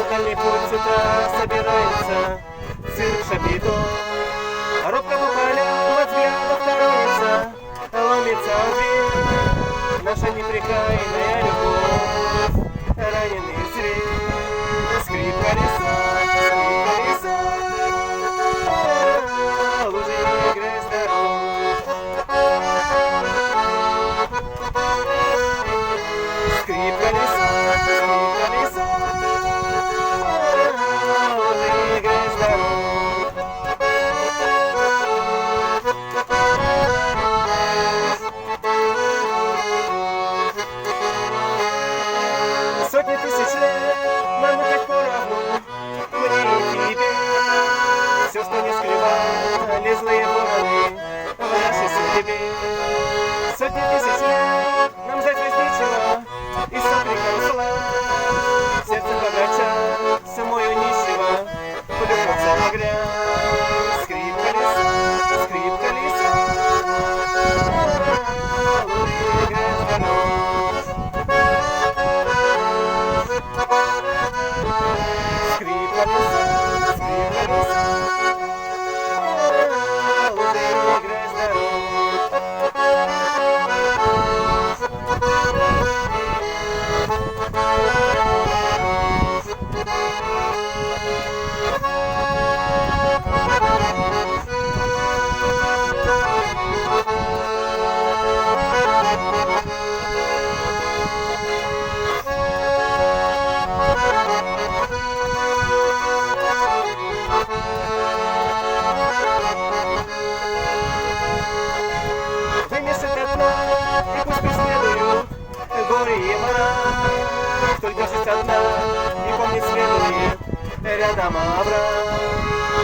Дальний путь с утра собирается, цирк Шапито. Робко по полям от взглядов торопится, ломится в дверь наша непрекаянная любовь. Раненый зритель, скрип колеса, лужи игры здоров. Скрип колеса, сотни тысяч лет нам как поровну, мне и тебе. Все, что не скрывали злые вороны в нашей судьбе. Сотни тысяч лет нам ждать возничего и с окриком зла. Сердце богача, самою нищего, плюхаться на грязь. Скрип колеса, лужи играет здоров. Скрип колеса, лужи играет здоров. И пусть преследуют горе и мрак, кто держится одна и помнит следует рядом Авраам.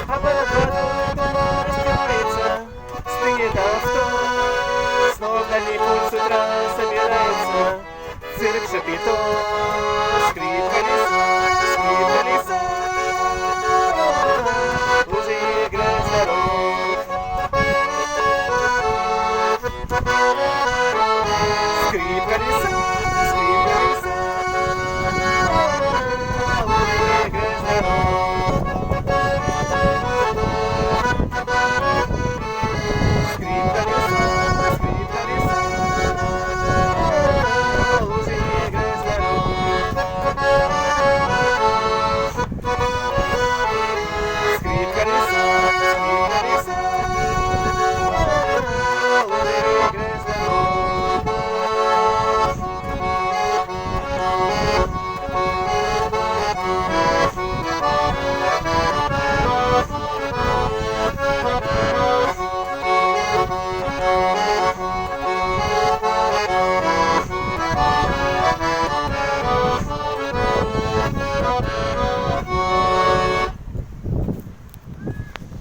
А по награду туман раскрывается, стынет авто, снова в дальний путь с утра собирается цирк Шапито.